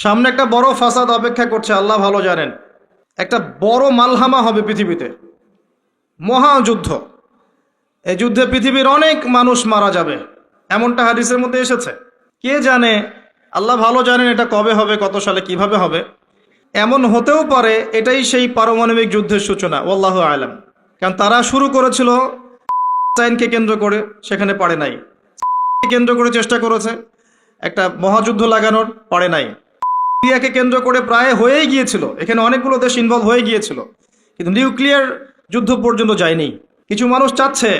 সামনে একটা বড় ফাসাদ অপেক্ষা করছে, আল্লাহ ভালো জানেন। একটা বড় মালহামা হবে পৃথিবীতে, মহাযুদ্ধ। এই যুদ্ধে পৃথিবীর অনেক মানুষ মারা যাবে, এমনটা হাদিসের মধ্যে এসেছে। কে জানে, আল্লাহ ভালো জানেন এটা কবে হবে, কত সালে, কিভাবে হবে। এমন হতেও পারে এটাই সেই পারমাণবিক যুদ্ধের সূচনা, ওয়াল্লাহু আলাম। কারণ তারা শুরু করেছিল চাইনকে কেন্দ্র করে, সেখানে পারে নাই। কেন্দ্র করে চেষ্টা করেছে একটা মহাযুদ্ধ লাগানোর, পারে নাই। সিরিয়াকে কেন্দ্র করে প্রায় হয়েই গিয়েছিল, এখানে অনেকগুলো দেশ ইনভলভ হয়ে গিয়েছিল, কিন্তু নিউক্লিয়ার যুদ্ধ পর্যন্ত যায়নি। কিছু মানুষ চাচ্ছে,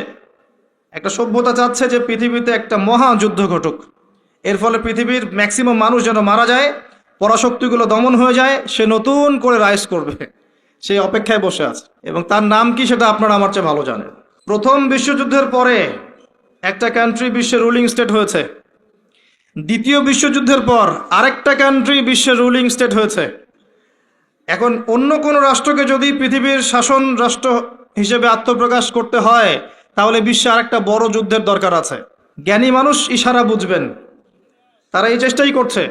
একটা সভ্যতা চাচ্ছে যে পৃথিবীতে একটা মহাযুদ্ধ ঘটুক, এর ফলে পৃথিবীর ম্যাক্সিমাম মানুষ যেন মারা যায়, পরাশক্তিগুলো দমন হয়ে যায়, সে নতুন করে রাইজ করবে, সেই অপেক্ষায় বসে আছে। এবং তার নাম কি সেটা আপনারা আমার চেয়ে ভালো জানেন। প্রথম বিশ্বযুদ্ধের পরে একটা কান্ট্রি বিশ্বের রুলিং স্টেট হয়েছে, দ্বিতীয় বিশ্বযুদ্ধের পর আরেকটা কান্ট্রি বিশ্বের রুলিং স্টেট হয়েছে। এখন অন্য কোনো রাষ্ট্রকে যদি পৃথিবীর শাসন রাষ্ট্র হিসেবে আত্মপ্রকাশ করতে হয়, তাহলে বিশ্বে আরেকটা বড় যুদ্ধের দরকার আছে। জ্ঞানী মানুষ ইশারা বুঝবেন, তারা এই চেষ্টাই করছে।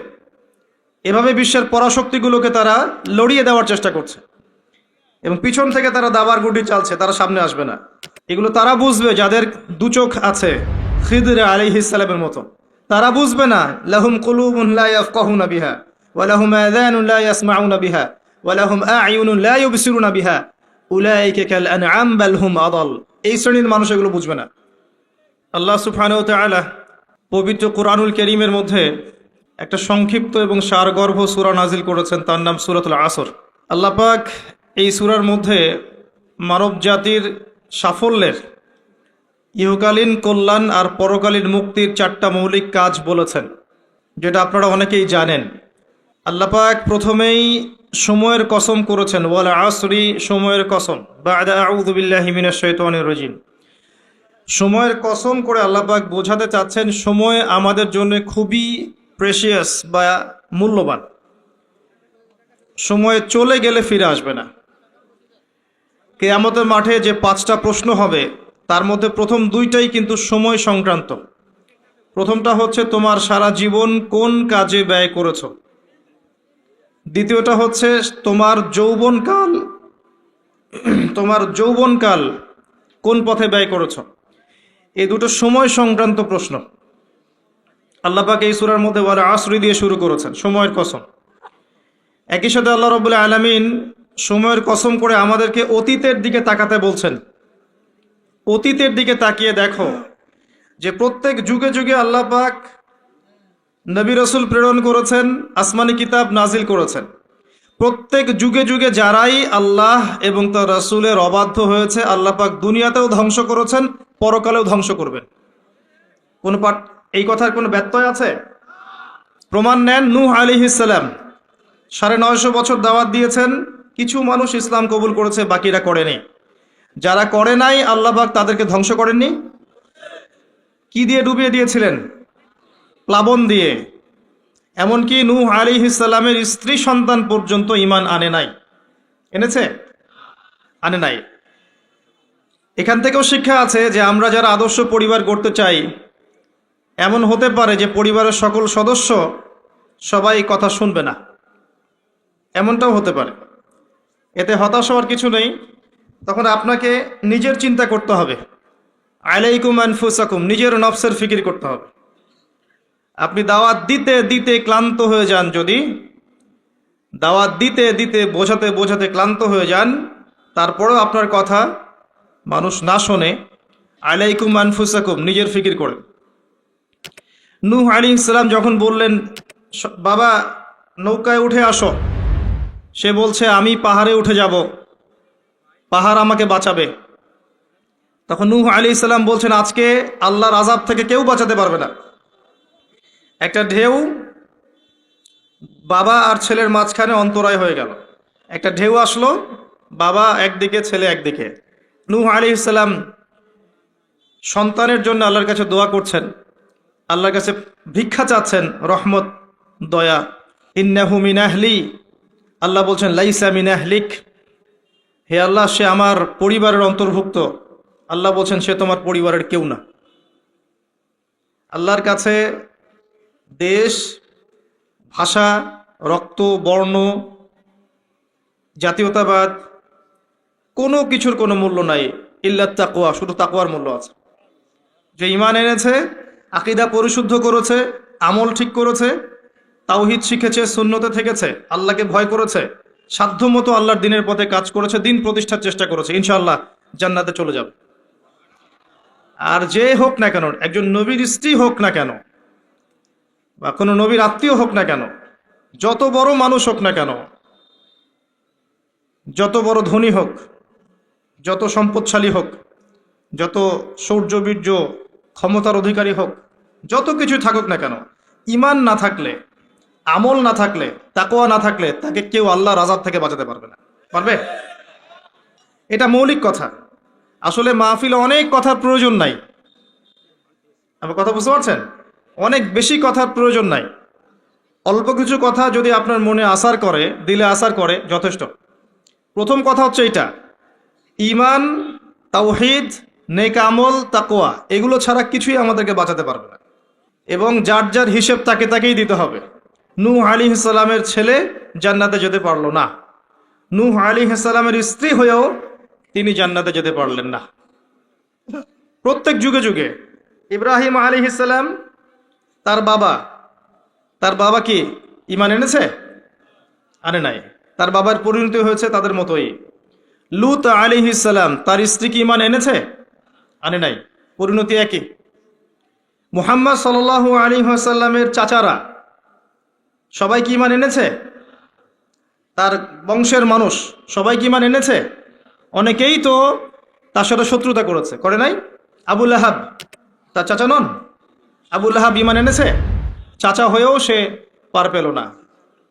এভাবে বিশ্বের পরাশক্তিগুলোকে তারা লড়িয়ে দেওয়ার চেষ্টা করছে, এবং পিছন থেকে তারা দাবার গুটি চালছে, তারা সামনে আসবে না। এগুলো তারা বুঝবে যাদের দু চোখ আছে, খিদর আলাইহিস সালামের মতো। তারা বুঝবে না, লাহুম কুলুবুন লা ইয়াফকাহুনা বিহা ওয়া লাহুম আযানুন লা ইয়াসমাউনা বিহা ওয়া লাহুম আ'য়ুনুন লা ইউবসিরুনা বিহা উলাইকা কাল আনআম বাল হুম আদাল। এই শ্রেণীর মানুষ এগুলো বুঝবে না। আল্লাহ সুবহানাহু ওয়া তাআলা পবিত্র কুরআনুল কারীমের মধ্যে একটা সংক্ষিপ্ত এবং সারগর্ভ সূরা নাজিল করেছেন, তার নাম সূরাতুল আসর। আল্লাহ পাক এই সূরার মধ্যে মানব জাতির সাফল্যের, ইহকালীন কল্যাণ আর পরকালীন মুক্তির 4টা মৌলিক কাজ বলেছেন, যেটা আপনারা অনেকেই জানেন। আল্লাহ পাক প্রথমেই সময়ের কসম করেছেন, ওয়াল আসরি, সময়ের কসম, বা'দা আউযু বিল্লাহি মিনাশ শাইতানির রাজিম। সময়ের কসম করে আল্লাহ পাক বোঝাতে চাচ্ছেন সময় আমাদের জন্য খুবই প্রেশিয়াস বা মূল্যবান। সময় চলে গেলে ফিরে আসবে না। কিয়ামতের মাঠে যে 5টা প্রশ্ন হবে, তার মধ্যে প্রথম 2টাই কিন্তু সময় সংক্রান্ত। প্রথমটা হচ্ছে তোমার সারা জীবন কোন কাজে ব্যয় করেছ, দ্বিতীয়টা হচ্ছে তোমার যৌবনকাল কোন পথে ব্যয় করেছ। এই দুটো সময় সংক্রান্ত প্রশ্ন। আল্লাহ পাক এই সূরার মধ্যে ওয়াল আসরি দিয়ে শুরু করেছেন, সময়ের কসম। একই সাথে আল্লাহ রাব্বুল আলামিন সময়ের কসম করে আমাদেরকে অতীতের দিকে তাকাতে বলছেন। অতীতের দিকে তাকিয়ে দেখো যে প্রত্যেক যুগে যুগে আল্লাহ পাক নবী রাসূল প্রেরণ করেছেন, আসমানি কিতাব নাজিল করেছেন। প্রত্যেক যুগে যুগে যারাই আল্লাহ এবং তার রাসূলের অবাধ্য হয়েছে, আল্লাহ পাক দুনিয়াতেও ধ্বংস করেছেন, পরকালেও ধ্বংস করবেন। এই কথার কোনো ব্যত্যয় আছে? প্রমাণ নেন, নূহ আলাইহিস সালাম 950 বছর দাওয়াত দিয়েছেন, কিছু মানুষ ইসলাম কবুল করেছে, বাকিরা করেনি। যারা করে নাই আল্লাহ পাক তাদেরকে ধ্বংস করেননি। কি দিয়ে ডুবিয়ে দিয়েছিলেন? প্লাবন দিয়ে। এমনকি নূহ আলাইহিস সালামের স্ত্রী সন্তান পর্যন্ত ঈমান আনে নাই। এনেছে? আনে নাই। এখান থেকেও শিক্ষা আছে যে আমরা যারা আদর্শ পরিবার গড়তে চাই, এমন হতে পারে যে পরিবারের সকল সদস্য সবাই কথা শুনবে না, এমনটাও হতে পারে। এতে হতাশ হওয়ার কিছু নেই। তখন আপনাকে নিজের চিন্তা করতে হবে, আলাইকুম আনফুসাকুম, নিজের নফসের ফিকির করতে হবে। আপনি দাওয়াত দিতে দিতে ক্লান্ত হয়ে যান, যদি দাওয়াত দিতে দিতে বোঝাতে বোঝাতে ক্লান্ত হয়ে যান, তারপরেও আপনার কথা মানুষ না শোনে, আলাইকুম আনফুসাকুম, নিজের ফিকির করে। নূহ আলাইহিস সালাম যখন বললেন, বাবা নৌকায় উঠে আসো, সে বলছে আমি পাহাড়ে উঠে যাব, পাহাড় আমাকে বাঁচাবে। তখন নূহ আলাইহিস সালাম বলছেন, আজকে আল্লাহর আযাব থেকে কেউ বাঁচাতে পারবে না। একটা ঢেউ বাবা আর ছেলের মাঝখানে অন্তরায় হয়ে গেল। একটা ঢেউ আসলো, বাবা একদিকে, ছেলে একদিকে। নূহ আলাইহিস সালাম সন্তানের জন্য আল্লাহর কাছে দোয়া করছেন, আল্লাহর কাছে ভিক্ষা চাচ্ছেন, রহমত, দয়া। ইন্নাহু মিন আহলি, আল্লাহ বলছেন লাইসা মিন আহলিক, হে আল্লাহ সে আমার পরিবারের অন্তর্ভুক্ত। আল্লাহ বলছেন সে তোমার পরিবারের কেউ না। আল্লাহর কাছে দেশ, ভাষা, রক্ত, বর্ণ, জাতীয়তাবাদ, কোনো কিছুর কোনো মূল্য নাই, ইল্লাত তাকওয়া, শুধু তাকওয়ার মূল্য আছে। যে ঈমান এনেছে, আকীদা পরিশুদ্ধ করেছে, আমল ঠিক করেছে, তাওহীদ শিখেছে, সুন্নতে থেকেছে, আল্লাহকে ভয় করেছে, সাধ্যমতো আল্লাহর দিনের পথে কাজ করেছে, দিন প্রতিষ্ঠার চেষ্টা করেছে, ইনশাআল্লাহ জান্নাতে চলে যাবে। আর যে হোক না কেন, একজন নবীর স্ত্রী হোক না কেন, বা কোনো নবীর আত্মীয় হোক না কেন, যত বড় মানুষ হোক না কেন, যত বড় ধনী হোক, যত সম্পদশালী হোক, যত শৌর্য বীর্য ক্ষমতার অধিকারী হোক, যত কিছু থাকুক না কেন, ঈমান না থাকলে, আমল না থাকলে, তাকওয়া না থাকলে, তাকে কেউ আল্লাহর আযাব থেকে বাঁচাতে পারবে না। পারবে? এটা মৌলিক কথা। আসলে মাহফিলে অনেক কথার প্রয়োজন নাই। আপনি কথা বুঝতে পারছেন? অনেক বেশি কথার প্রয়োজন নাই। অল্প কিছু কথা যদি আপনার মনে আসার করে, দিলে আসার করে, যথেষ্ট। প্রথম কথা হচ্ছে এইটা, ঈমান, তাওহীদ, নেক আমল, তাকওয়া, এগুলো ছাড়া কিছুই আমাদেরকে বাঁচাতে পারবে না। এবং যার যার হিসেব তাকে তাকেই দিতে হবে। নূহ আলাইহিস সালামের ছেলে জান্নাতে যেতে পারলো না, নূহ আলাইহিস সালামের স্ত্রী হয়েও তিনি জান্নাতে যেতে পারলেন না। প্রত্যেক যুগে যুগে ইব্রাহিম আলাইহিস সালাম, তার বাবা কি ঈমান এনেছে? আনে নাই। তার বাবার পরিণতি হয়েছে তাদের মতোই। লূত আলাইহিস সালাম, তার স্ত্রী কি ঈমান এনেছে? আনে নাই, পরিণতি একই। মুহাম্মদ সাল্লাল্লাহু আলাইহি ওয়াসাল্লামের চাচারা সবাই কি ঈমান এনেছে? তার বংশের মানুষ সবাই কি ঈমান এনেছে? অনেকেই তো তার সাথে শত্রুতা করেছে, করে নাই? আবু লাহাব তার চাচা নন? আবু লাহাব ঈমান এনেছে, চাচা হয়েও সে পার পেল না।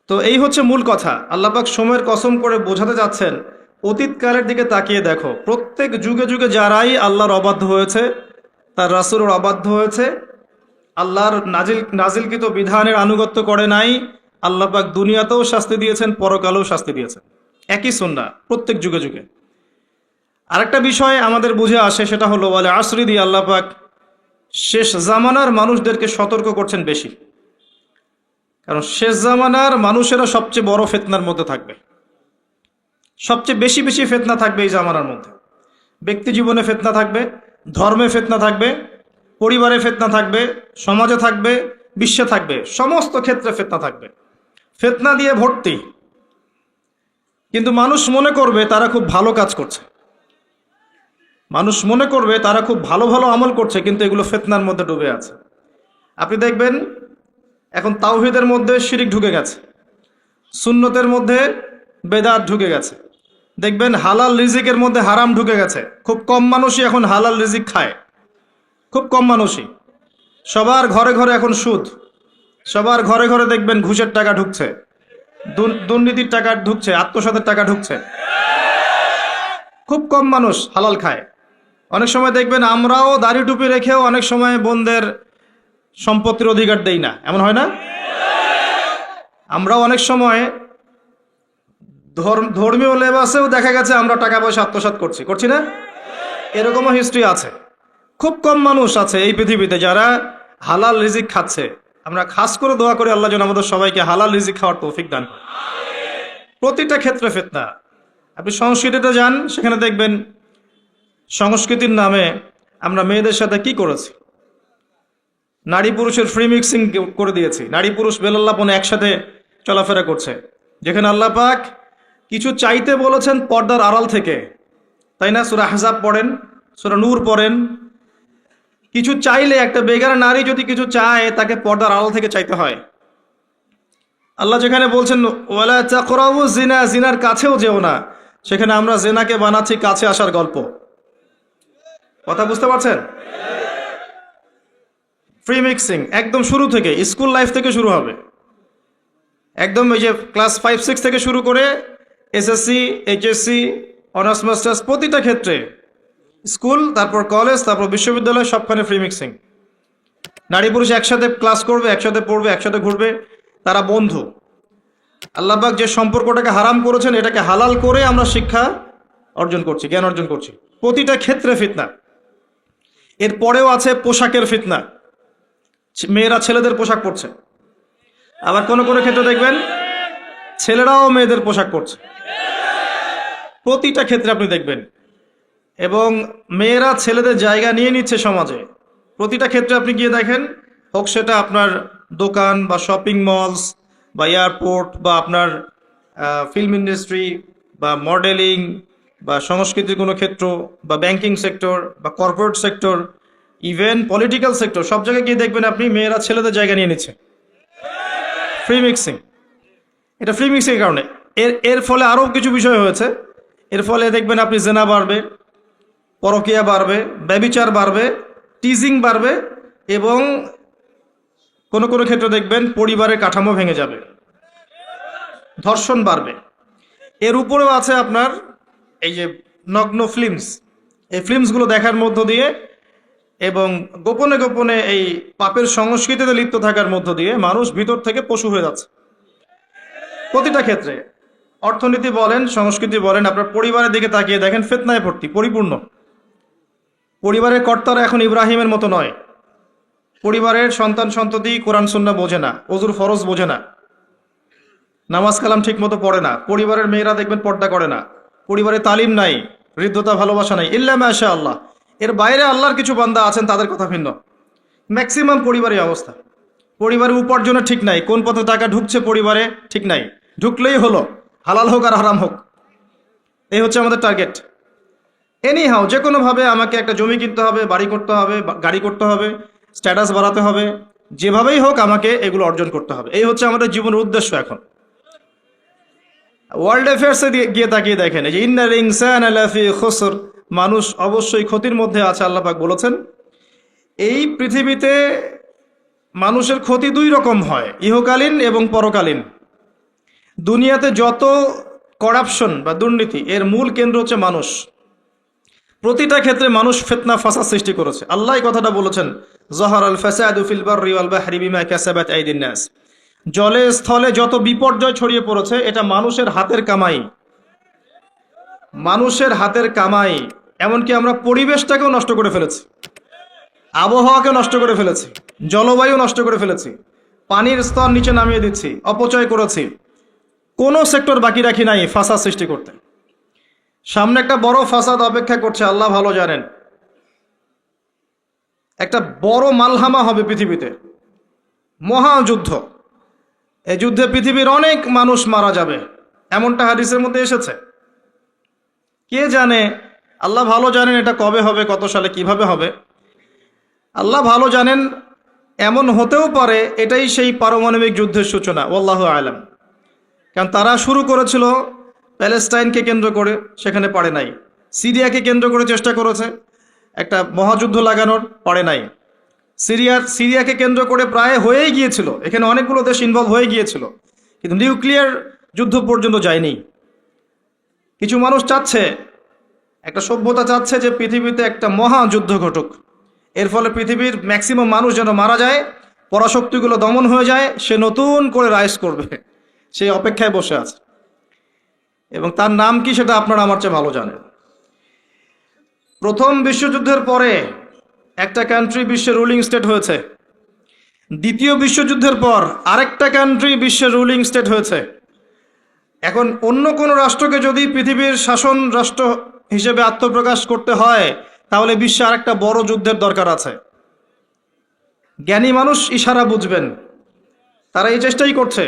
তো এই হচ্ছে মূল কথা। আল্লাহ পাক সময়ের কসম করে বোঝাতে যাচ্ছেন, অতীতকালের দিকে তাকিয়ে দেখো, প্রত্যেক যুগে যুগে যারাই আল্লাহর অবাধ্য হয়েছে, তার রাসূলের অবাধ্য হয়েছে, আল্লাহর নাজিলকৃত বিধানের আনুগত্য করে নাই, আল্লাহ পাক দুনিয়াতেও শাস্তি দিয়েছেন, পরকালেও শাস্তি দিয়েছেন। একই সুন্নাহ প্রত্যেক যুগে যুগে। আরেকটা বিষয় আমাদের বুঝে আসে, সেটা হলো ওয়াল আসরি দিয়ে আল্লাহ পাক শেষ জামানার মানুষদেরকে সতর্ক করছেন বেশি। কারণ শেষ জামানার মানুষেরা সবচেয়ে বড় ফিতনার মধ্যে থাকবে, সবচেয়ে বেশি বেশি ফিতনা থাকবে এই জামানার মধ্যে। ব্যক্তি জীবনে ফিতনা থাকবে, ধর্মে ফিতনা থাকবে, পরিবারে ফিতনা থাকবে, সমাজে থাকবে, বিশ্বে থাকবে, সমস্ত ক্ষেত্রে ফিতনা থাকবে। ফিতনা দিয়ে ভর্তি। কিন্তু মানুষ মনে করবে তারা খুব ভালো কাজ করছে, মানুষ মনে করবে তারা খুব ভালো ভালো আমল করছে, কিন্তু এগুলো ফিতনার মধ্যে ডুবে আছে। আপনি দেখবেন এখন তাওহীদের মধ্যে শিরিক ঢুকে গেছে, সুন্নতের মধ্যে বেদাত ঢুকে গেছে। দেখবেন হালাল রিজিকের মধ্যে হারাম ঢুকে গেছে। খুব কম মানুষই এখন হালাল রিজিক খায়, খুব কম মানুষই। সবার ঘরে ঘরে এখন সুদ, সবার ঘরে ঘরে দেখবেন ঘুষের টাকা ঢুকছে, দুর্নীতির টাকা ঢুকছে, আত্মসাতের টাকা ঢুকছে। খুব কম মানুষ হালাল খায়। অনেক সময় দেখবেন আমরাও দাড়ি টুপি রেখেও অনেক সময় বোনদের সম্পত্তির অধিকার দেই না, এমন হয় না? আমরাও অনেক সময় ধর্মীয় লেবাসেও দেখা গেছে আমরা টাকা পয়সা আত্মসাৎ করছি না? এরকমও হিস্ট্রি আছে। খুব কম মানুষ আছে এই পৃথিবীতে যারা হালাল রিজিক খাচ্ছে। আমরা খাস করে দোয়া করি আল্লাহ যেন আমাদের সবাইকে হালাল রিজিক খাওয়ার তৌফিক দান করে। প্রতিটা ক্ষেত্রে ফিতনা। আপনি সংস্কৃতিতে যান, সেখানে দেখবেন সংস্কৃতির নামে আমরা মেয়েদের সাথে কি করেছি, নারী পুরুষের ফ্রি মিক্সিং করে দিয়েছি। নারী পুরুষ বেলাল্লাপনে একসাথে চলাফেরা করছে, যেখানে আল্লাহ পাক কিছু চাইতে বলেছেন পর্দার আড়াল থেকে, তাই না? সূরা আহজাব পড়েন, সূরা নূর পড়েন। কিছু চাইলে, একটা বেগানা নারী যদি কিছু চায়, তাকে পর্দার আড়াল থেকে চাইতে হয়। আল্লাহ যেখানে বলছেন ওয়ালা তাকরাবু জিনা, জিনার কাছেও যেও না, সেখানে আমরা জিনাকে বানাচ্ছি কাছে আসার গল্প। কথা বুঝতে পারছেন? ফ্রি মিক্সিং একদম শুরু থেকে, স্কুল লাইফ থেকে শুরু হবে। একদম এই যে ক্লাস 5-6 থেকে শুরু করে এসএসসি, এইচএসসি, অনার্স মাস্টার্স, প্রতিটা ক্ষেত্রে, স্কুল, তারপর কলেজ, তারপর বিশ্ববিদ্যালয়, সবখানে ফ্রি মিক্সিং। নারী পুরুষ একসাথে ক্লাস করবে, একসাথে পড়বে, একসাথে ঘুরবে, তারা বন্ধু। আল্লাহ পাক যে সম্পর্কটাকে হারাম করেছেন, এটাকে হালাল করে আমরা শিক্ষা অর্জন করছি, জ্ঞান অর্জন করছি। প্রতিটা ক্ষেত্রে ফিতনা। এরপরেও আছে পোশাকের ফিতনা, মেয়েরা ছেলেদের পোশাক পরছে। আবার কোনো কোনো ক্ষেত্রে দেখবেন ছেলেরাও মেয়েদের পোশাক পরছে প্রতিটা ক্ষেত্রে আপনি দেখবেন, এবং মেয়েরা ছেলেদের জায়গা নিয়ে নিচ্ছে সমাজে। প্রতিটা ক্ষেত্রে আপনি গিয়ে দেখেন, হোক সেটা আপনার দোকান বা শপিং মলস বা এয়ারপোর্ট বা আপনার ফিল্ম ইন্ডাস্ট্রি বা মডেলিং বা সংস্কৃতির কোনো ক্ষেত্র বা ব্যাংকিং সেক্টর বা corporate sector, even political sector, সব জায়গায় গিয়ে দেখবেন আপনি মেয়েরা ছেলেদের জায়গা নিয়ে নিচ্ছে। ফ্রি মিক্সিং, এটা ফ্রি মিক্সিংয়ের কারণে। এর ফলে আরও কিছু বিষয় হয়েছে। এর ফলে দেখবেন আপনি জেনা বাড়বে, পরকীয়া বাড়বে, ব্যভিচার বাড়বে, টিজিং বাড়বে, এবং কোনো কোনো ক্ষেত্রে দেখবেন পরিবারের কাঠামো ভেঙে যাবে, ধর্ষণ বাড়বে। এর উপরেও আছে আপনার এই যে নগ্ন ফিল্মস, এই ফিল্মসগুলো দেখার মধ্য দিয়ে এবং গোপনে গোপনে এই পাপের সংস্কৃতিতে লিপ্ত থাকার মধ্য দিয়ে মানুষ ভিতর থেকে পশু হয়ে যাচ্ছে প্রতিটা ক্ষেত্রে। অর্থনীতি বলেন, সংস্কৃতি বলেন, আপনার পরিবারের দিকে তাকিয়ে দেখেন, ফিতনায় ভর্তি, পরিপূর্ণ। পরিবারের কর্তারা এখন ইব্রাহিমের মতো নয়। পরিবারের সন্তান সন্ততি কোরআন সুন্নাহ বোঝে না, ওযুর ফরজ বোঝে না, নামাজ কালাম ঠিক মতো পড়ে না। পরিবারের মেয়েরা দেখবেন পর্দা করে না। পরিবারে তালিম নাই, হৃদ্যতা, ভালোবাসা নাই, ইল্লা মাশা আল্লাহ। এর বাইরে আল্লাহর কিছু বান্দা আছেন, তাদের কথা ভিন্ন। ম্যাক্সিমাম পরিবারের অবস্থা, পরিবারের উপার্জনে ঠিক নাই, কোন পথে টাকা ঢুকছে পরিবারে ঠিক নাই, ঢুকলেই হলো, হালাল হোক আর হারাম হোক, এই হচ্ছে আমাদের টার্গেট। এনিহাও যে কোনোভাবে আমাকে একটা জমি কিনতে হবে, বাড়ি করতে হবে, গাড়ি করতে হবে, স্ট্যাটাস বাড়াতে হবে, যেভাবেই হোক আমাকে এগুলো অর্জন করতে হবে। এই হচ্ছে আমাদের জীবনের উদ্দেশ্য। এখন ওয়ার্ল্ড অ্যাফেয়ার্সে গিয়ে তাকিয়ে দেখেন, এই যে ইন্নাল ইনসানা লাফি খুসর, মানুষ অবশ্যই ক্ষতির মধ্যে আছে। আল্লাহ পাক বলেছেন এই পৃথিবীতে মানুষের ক্ষতি দুই রকম হয়, ইহকালীন এবং পরকালীন। দুনিয়াতে যত করাপশন বা দুর্নীতি, এর মূল কেন্দ্র হচ্ছে মানুষ। প্রতিটা ক্ষেত্রে মানুষ ফিতনা ফাসাদ সৃষ্টি করেছে। আল্লাহ এই কথাটা বলেছেন, যাহারাল ফাসাদু ফিল বাররি ওয়াল বাহরি বিমা কাসাবাত আইদিন নাস। জলে স্থলে যত বিপর্যয় ছড়িয়ে পড়েছে, এটা মানুষের হাতের কামাই, মানুষের হাতের কামাই। এমনকি আমরা পরিবেশটাকেও নষ্ট করে ফেলেছি, আবহাওয়াকে নষ্ট করে ফেলেছি, জলবায়ু নষ্ট করে ফেলেছি, পানির স্তর নিচে নামিয়ে দিচ্ছি, অপচয় করেছি। কোনো সেক্টর বাকি রাখি নাই ফাসাদ সৃষ্টি করতে। সামনে একটা বড় ফাসাদ অপেক্ষা করছে, আল্লাহ ভালো জানেন। একটা বড় মালহামা হবে পৃথিবীতে, মহাযুদ্ধ। এই যুদ্ধে পৃথিবীর অনেক মানুষ মারা যাবে, এমনটা হাদিসের মধ্যে এসেছে। কে জানে, আল্লাহ ভালো জানেন এটা কবে হবে, কত সালে, কিভাবে হবে, আল্লাহ ভালো জানেন। এমন হতেও পারে এটাই সেই পারমাণবিক যুদ্ধের সূচনা, ওয়াল্লাহু আলাম। কারণ তারা শুরু করেছিল প্যালেস্টাইনকে কেন্দ্র করে, সেখানে পারে নাই। সিরিয়াকে কেন্দ্র করে চেষ্টা করেছে একটা মহাযুদ্ধ লাগানোর, পারে নাই। সিরিয়াকে কেন্দ্র করে প্রায় হয়েই গিয়েছিল, এখানে অনেকগুলো দেশ ইনভলভ হয়ে গিয়েছিল, কিন্তু নিউক্লিয়ার যুদ্ধ পর্যন্ত যায়নি। কিছু মানুষ চাচ্ছে, একটা সভ্যতা চাচ্ছে যে পৃথিবীতে একটা মহাযুদ্ধ ঘটুক, এর ফলে পৃথিবীর ম্যাক্সিমাম মানুষ যেন মারা যায়, পরাশক্তিগুলো দমন হয়ে যায়, সে নতুন করে রাইজ করবে, সেই অপেক্ষায় বসে আছে। এবং তার নাম কি সেটা আপনারা আমার চেয়ে ভালো জানেন। প্রথম বিশ্বযুদ্ধের পরে একটা কান্ট্রি বিশ্বের রুলিং স্টেট হয়েছে, দ্বিতীয় বিশ্বযুদ্ধের পর আরেকটা কান্ট্রি বিশ্বের রুলিং স্টেট হয়েছে। এখন অন্য কোনো রাষ্ট্রকে যদি পৃথিবীর শাসন রাষ্ট্র হিসেবে আত্মপ্রকাশ করতে হয়, তাহলে বিশ্বে আরেকটা বড় যুদ্ধের দরকার আছে। জ্ঞানী মানুষ ইশারা বুঝবেন, তারা এই চেষ্টাই করছে।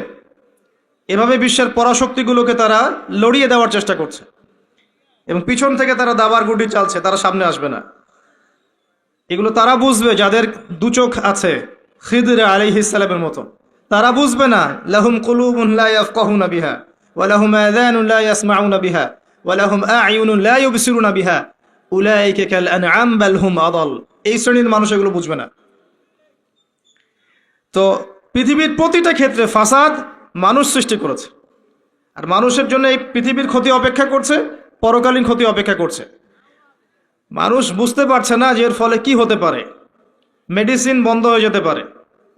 এভাবে বিশ্বের পরাশক্তিগুলোকে তারা লড়িয়ে দেওয়ার চেষ্টা করছে, এবং পিছন থেকে তারা দাবার গুটি চালছে, তারা সামনে আসবে না। এগুলো তারা বুঝবে যাদের দু চোখ আছে, খিদর আলাইহিস সালামের মতো। তারা বুঝবে না, লাহুম কুলুবুন লা ইয়াফকাহুনা বিহা ওয়া লাহুম আযানুন লা ইয়াসমাউনা বিহা ওয়া লাহুম আ'য়ুনুন লা ইউবসিরুনা বিহা উলাইকা কাল আনআম বাল হুম আদাল। এই শ্রেণীর মানুষ এগুলো বুঝবে না। তো পৃথিবীর প্রতিটা ক্ষেত্রে ফাসাদ মানুষ সৃষ্টি করেছে, আর মানুষের জন্য এই পৃথিবীর ক্ষতি অপেক্ষা করছে, পরকালীন ক্ষতি অপেক্ষা করছে। মানুষ বুঝতে পারছে না যে এর ফলে কি হতে পারে। মেডিসিন বন্ধ হয়ে যেতে পারে,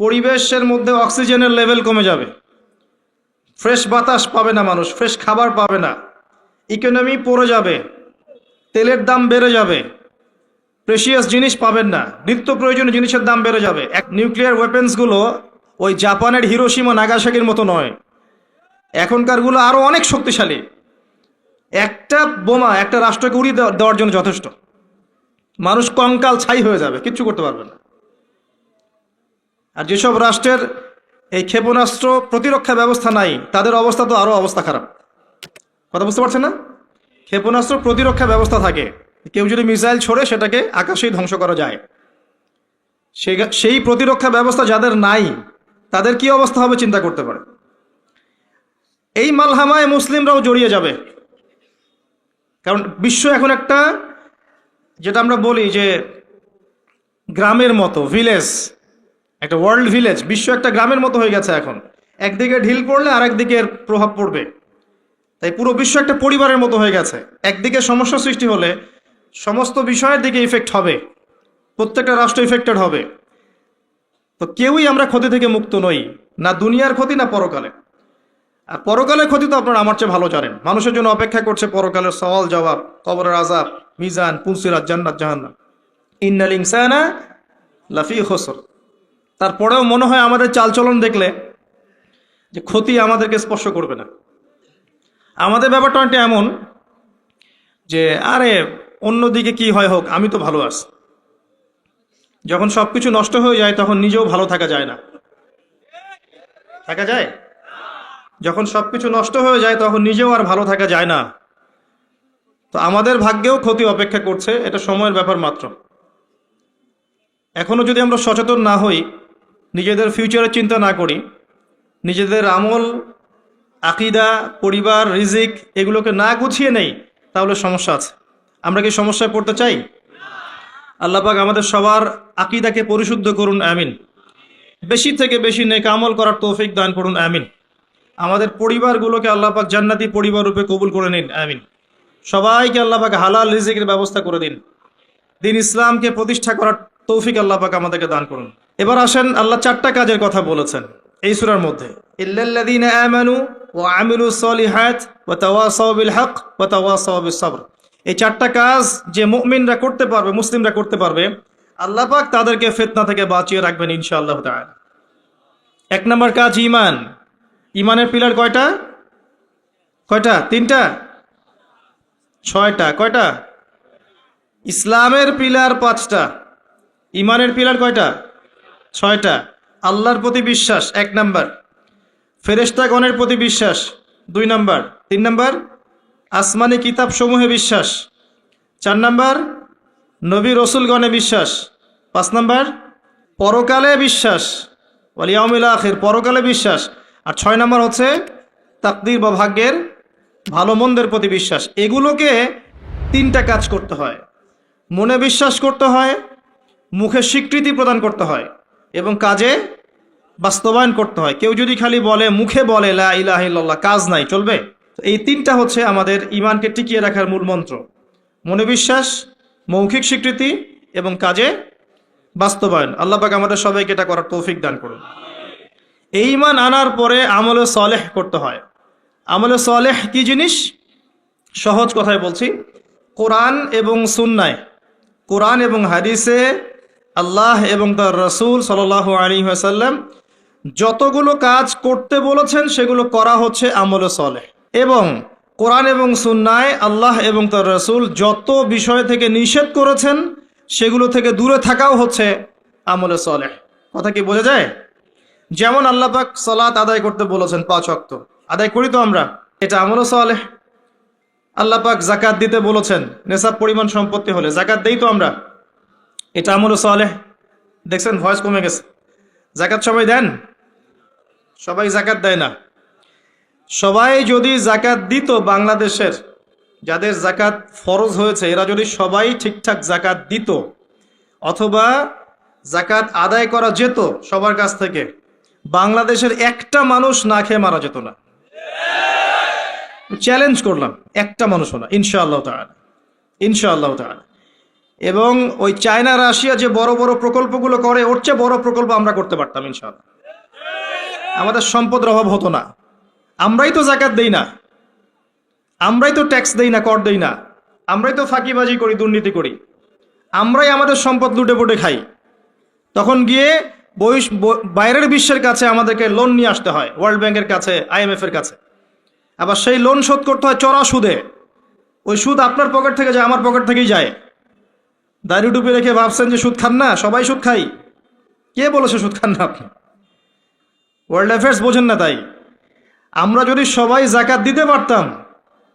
পরিবেশের মধ্যে অক্সিজেনের লেভেল কমে যাবে, ফ্রেশ বাতাস পাবে না মানুষ, ফ্রেশ খাবার পাবে না, ইকোনমি পড়ে যাবে, তেলের দাম বেড়ে যাবে, প্রেশিয়াস জিনিস পাবেন না, নিত্য প্রয়োজনীয় জিনিসের দাম বেড়ে যাবে। নিউক্লিয়ার ওয়েপেন্সগুলো ওই জাপানের হিরোশিমা নাগাসাকির মতো নয়, এখনকারগুলো আরো অনেক শক্তিশালী। একটা বোমা একটা রাষ্ট্রকে উড়িয়ে দেওয়ার জন্য যথেষ্ট। মানুষ কঙ্কাল ছাই হয়ে যাবে, কিচ্ছু করতে পারবে না। আর যেসব রাষ্ট্রের এই ক্ষেপণাস্ত্র প্রতিরক্ষা ব্যবস্থা নাই, তাদের অবস্থা তো আরো অবস্থা খারাপ। কথা বুঝতে পারছেন না? ক্ষেপণাস্ত্র প্রতিরক্ষা ব্যবস্থা থাকে, কেউ যদি মিসাইল ছোড়ে সেটাকে আকাশেই ধ্বংস করা যায়। সেই প্রতিরক্ষা ব্যবস্থা যাদের নাই, তাদের কি অবস্থা হবে চিন্তা করতে পারে। এই মালহামায় মুসলিমরাও জড়িয়ে যাবে, কারণ বিশ্ব এখন একটা, যেটা আমরা বলি যে গ্রামের মতো, ভিলেজ, একটা ওয়ার্ল্ড ভিলেজ, বিশ্ব একটা গ্রামের মতো হয়ে গেছে এখন। একদিকে ঢিল পড়লে আর একদিকের প্রভাব পড়বে, তাই পুরো বিশ্ব একটা পরিবারের মতো হয়ে গেছে। একদিকে সমস্যা সৃষ্টি হলে সমস্ত বিষয়ের দিকে ইফেক্ট হবে, প্রত্যেকটা রাষ্ট্র ইফেক্টেড হবে। তো কেউই আমরা ক্ষতি থেকে মুক্ত নই, না দুনিয়ার ক্ষতি না পরকালে। আর পরকালের ক্ষতি তো আপনারা আমার চেয়ে ভালো জানেন। মানুষের জন্য অপেক্ষা করছে পরকালের সওয়াল জবাব, কবরের আযাব, মিজান, পুলসিরাত, জান্নাত জাহান্নাম। ইন্নাল ইনসানা লাফি খুসর। তারপরেও মনে হয় আমাদের চালচলন দেখলে যে ক্ষতি আমাদেরকে স্পর্শ করবে না। আমাদের ব্যাপারটা অনেকটা এমন যে আরে অন্যদিকে কি হয় হোক, আমি তো ভালো আছি। যখন সবকিছু নষ্ট হয়ে যায় তখন নিজেও ভালো থাকা যায় না। থাকা যায়? যখন সবকিছু নষ্ট হয়ে যায় তখন নিজেও আর ভালো থাকা যায় না। তো আমাদের ভাগ্যেও ক্ষতি অপেক্ষা করছে, এটা সময়ের ব্যাপার মাত্র। এখনো যদি আমরা সচেতন না হই, নিজেদের ফিউচারের চিন্তা না করি, নিজেদের আমল, আকীদা, পরিবার, রিজিক এগুলোকে না গুছিয়ে নেই, তাহলে সমস্যা আছে। আমরা কি সমস্যায় পড়তে চাই? আল্লাহ পাক আমাদের সবার আকীদাকে পরিশুদ্ধ করুন, আমিন। বেশি থেকে বেশি নেক আমল করার তৌফিক দান করুন, আমিন। আমাদের পরিবারগুলোকে আল্লাহ পাক জান্নাতি পরিবার রূপে কবুল করে নিন, আমিন। সবাইকে আল্লাহ পাক হালাল রিজিকের ব্যবস্থা করে দিন। দিন ইসলামকে প্রতিষ্ঠা করার তৌফিক আল্লাহ পাক আমাদেরকে দান করুন। এবার আসেন, আল্লাহ 4টা কাজের কথা বলেছেন এই সূরার মধ্যে। ইল্লাল্লাযীনা আমানু ওয়া আমিলুস সলিহাত ওয়া তাওয়াসাউ বিল হক ওয়া তাওয়াসাউ বিস সবর। এই 4টা কাজ যে মুমিনরা করতে পারবে, মুসলিমরা করতে পারবে, আল্লাহ পাক তাদেরকে ফিতনা থেকে বাঁচিয়ে রাখবেন ইনশাআল্লাহ তাআলা। 1 নম্বর কাজ ঈমান। ঈমানের পিলার কয়টা? 3টা? 6টা? কয়টা? ইসলামের পিলার 5টা, ঈমানের পিলার কয়টা? 6টা। আল্লাহর প্রতি বিশ্বাস 1 নাম্বার, ফেরেশতাগণের প্রতি বিশ্বাস 2 নাম্বার, 3 নাম্বার আসমানি কিতাব সমূহে বিশ্বাস, 4 নাম্বার নবী রসুলগণে বিশ্বাস, 5 নাম্বার পরকালে বিশ্বাস, ওয়াল ইয়াউমিল আখির, পরকালে বিশ্বাস, আর 6 নাম্বার হচ্ছে তাকদীর বা ভাগ্যের ভালো মন্দের প্রতি বিশ্বাস। এগুলোকে 3টা কাজ করতে হয়। মনে বিশ্বাস করতে হয়, মুখে স্বীকৃতি প্রদান করতে হয়, এবং কাজে বাস্তবায়ন করতে হয়। কেউ যদি খালি বলে, মুখে বলে লা ইলাহা ইল্লাল্লাহ, কাজ নাই, চলবে? এই 3টা হচ্ছে আমাদের ঈমানকে টিকিয়ে রাখার মূল মন্ত্র। মনে বিশ্বাস, মৌখিক স্বীকৃতি এবং কাজে বাস্তবায়ন। আল্লাহ পাক আমাদের সবাইকে এটা করার তৌফিক দান করুন। এই ঈমান আনার পরে আমলে সালেহ করতে হয়। আমলে সালেহ কি জিনিস? সহজ কথায় বলছি, কোরআন এবং সুন্নায়, কোরআন এবং হাদিসে আল্লাহ এবং তার রাসূল সাল্লাল্লাহু আলাইহি ওয়াসাল্লাম যতগুলো কাজ করতে বলেছেন সেগুলো করা হচ্ছে আমলে সালেহ। এবং কোরআন এবং সুন্নায় আল্লাহ এবং তার রাসূল যত বিষয় থেকে নিষেধ করেছেন সেগুলো থেকে দূরে থাকাও হচ্ছে আমলে সালেহ। কথা কি বোঝা যায়? যেমন আল্লাহ পাক সালাত আদায় করতে বলেছেন, 5 ওয়াক্ত আদায় করি তো আমরা, এটা আমলে সালেহ। আল্লাহ পাক যাকাত দিতে বলেছেন, নেশাব পরিমাণ সম্পত্তি হলে যাকাত দেই তো আমরা, এটা আমলে সালেহ। দেখছেন ভয়েস কমে গেছে। যাকাত সবাই দেন? সবাই যাকাত দেয় না। সবাই যদি যাকাত দিত, বাংলাদেশের যাদের যাকাত ফরজ হয়েছে এরা যদি সবাই ঠিকঠাক যাকাত দিত, অথবা যাকাত আদায় করা যেত সবার কাছ থেকে, বাংলাদেশের একটা মানুষ না খেয়ে মারা যেত না। চ্যালেঞ্জ করলাম, একটা মানুষও না, ইনশাআল্লাহ তাআলা, ইনশাআল্লাহ তাআলা। এবং ওই চায়না, রাশিয়া যে বড় বড় প্রকল্পগুলো করে, ওর চেয়ে বড় প্রকল্প আমরা করতে পারতাম ইনশাআল্লাহ। আমাদের সম্পদের অভাব হতো না। আমরাই তো যাকাত দেই না, আমরাই তো ট্যাক্স দেই না, কর দেই না, আমরাই তো ফাঁকিবাজি করি, দুর্নীতি করি, আমরাই আমাদের সম্পদ লুটে পুটে খাই। তখন গিয়ে বাইরের বিশ্বের কাছে আমাদেরকে লোন নিয়ে আসতে হয়, ওয়ার্ল্ড ব্যাংকের কাছে, IMF এর কাছে। আবার সেই লোন শোধ করতে হয় চড়া সুদে। ওই সুদ আপনার পকেট থেকে যায়, আমার পকেট থেকেই যায়। দাড়ি টুপি রেখে ভাবছেন যে সুদ খান না, সবাই সুদ খাই। কে বলেছে সুদ খান না আপনি? ওয়ার্ল্ড অ্যাফেয়ার্স বোঝেন না তাই। আমরা যদি সবাই জাকাত দিতে পারতাম,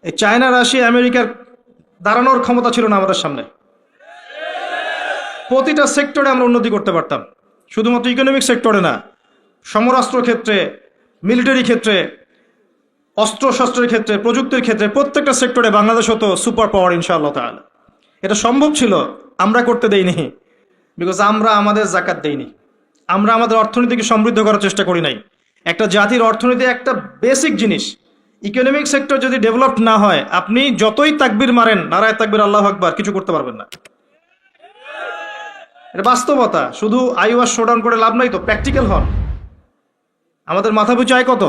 এই চায়না, রাশিয়া, আমেরিকার দাঁড়ানোর ক্ষমতা ছিল না আমাদের সামনে। প্রতিটা সেক্টরে আমরা উন্নতি করতে পারতাম, শুধুমাত্র ইকোনমিক সেক্টরে না, সমরাস্ত্র ক্ষেত্রে, মিলিটারি ক্ষেত্রে, অস্ত্রশস্ত্রের ক্ষেত্রে, প্রযুক্তির ক্ষেত্রে, প্রত্যেকটা সেক্টরে বাংলাদেশ হতো সুপার পাওয়ার ইনশাআল্লাহ তাআলা। এটা সম্ভব ছিল, আমরা করতে দেইনি, বিকজ আমরা আমাদের জাকাত দেইনি। আমরা আমাদের অর্থনীতিকে সমৃদ্ধ করার চেষ্টা করি নাই। একটা জাতির অর্থনীতি একটা বেসিক জিনিস। ইকোনমিক সেক্টর যদি ডেভেলপ না হয়, আপনি যতই তাকবীর মারেন, নারায়ে তাকবীর, আল্লাহু আকবার, কিছু করতে পারবেন না। এটা বাস্তবতা। শুধু আইওয়াস শোডাউন করে লাভ নাই তো, প্র্যাকটিক্যাল হন। আমাদের মাথা পিছু আয় কত,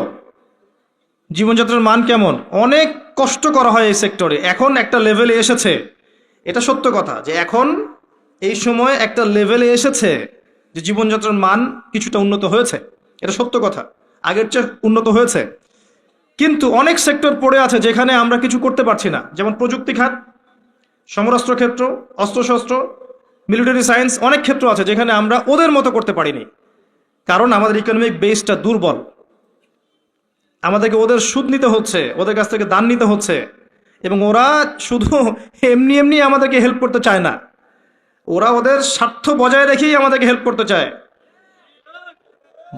জীবনযাত্রার মান কেমন, অনেক কষ্ট করা হয় এই সেক্টরে। এখন একটা লেভেলে এসেছে, এটা সত্য কথা, যে এখন এই সময় একটা লেভেলে এসেছে যে জীবনযাত্রার মান কিছুটা উন্নত হয়েছে, এটা সত্য কথা, আগের চেয়ে উন্নত হয়েছে। কিন্তু অনেক সেক্টর পড়ে আছে যেখানে আমরা কিছু করতে পারছি না, যেমন প্রযুক্তি খাত, সমরাস্ত্র ক্ষেত্র, অস্ত্রশস্ত্র, মিলিটারি সায়েন্স, অনেক ক্ষেত্র আছে যেখানে আমরা ওদের মতো করতে পারিনি, কারণ আমাদের ইকোনমিক বেসটা দুর্বল। আমাদেরকে ওদের সুদ নিতে হচ্ছে, ওদের কাছ থেকে দান নিতে হচ্ছে, এবং ওরা শুধু এমনি এমনি আমাদেরকে হেল্প করতে চায় না, ওরা ওদের স্বার্থ বজায় রেখেই আমাদেরকে হেল্প করতে চায়।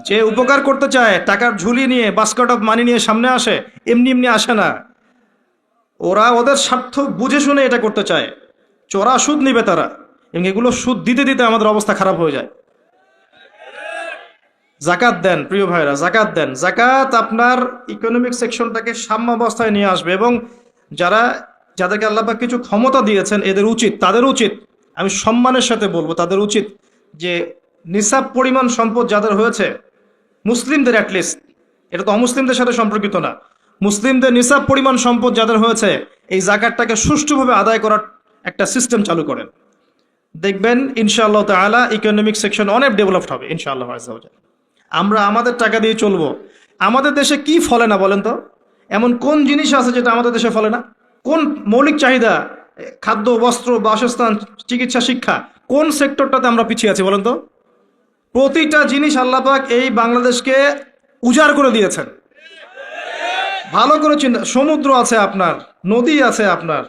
যে উপকার করতে চায়, টাকার ঝুলি নিয়ে, বাস্কেট অফ মানি নিয়ে সামনে আসে, এমনি এমনি আসে না। ওরা ওদের স্বার্থ বুঝে শুনে এটা করতে চায়, চড়া সুদ নিবে তারা, এবং এগুলো সুদ দিতে দিতে আমাদের অবস্থা খারাপ হয়ে যায়। জাকাত দেন প্রিয় ভাইরা, জাকাত দেন। জাকাত আপনার ইকোনমিক সেকশনটাকে সাম্যাবস্থায় নিয়ে আসবে, এবং যাদেরকে আল্লাহ পাক কিছু ক্ষমতা দিয়েছেন, তাদের উচিত, আমি সম্মানের সাথে বলবো, তাদের উচিত যে নিসাব পরিমাণ সম্পদ যাদের হয়েছে, মুসলিমদের অ্যাটলিস্ট, এটা তো অমুসলিমদের সাথে সম্পর্কিত না, মুসলিমদের নিসাব পরিমাণ সম্পদ যাদের হয়েছে, এই জাকাতটাকে সুষ্ঠুভাবে আদায় করার একটা সিস্টেম চালু করেন। দেখবেন ইনশাআল্লাহ তাআলা ইকোনমিক সেকশন অনেক ডেভেলপড হবে ইনশাআল্লাহ আযজা ওয়া জাল্লা। আমরা আমাদের টাকা দিয়ে চলবো। আমাদের দেশে কি ফলে না বলেন তো? এমন কোন জিনিস আছে যেটা আমাদের দেশে ফলে না? কোন মৌলিক চাহিদা, খাদ্য, বস্ত্র, বাসস্থান, চিকিৎসা, শিক্ষা, কোন সেক্টরটাতে আমরা পিছিয়ে আছি বলেন তো? প্রতিটা জিনিস আল্লাহ পাক এই বাংলাদেশকে উজাড় করে দিয়েছেন। ভালো করে চিন্তা, সমুদ্র আছে আপনার, নদী আছে আপনার,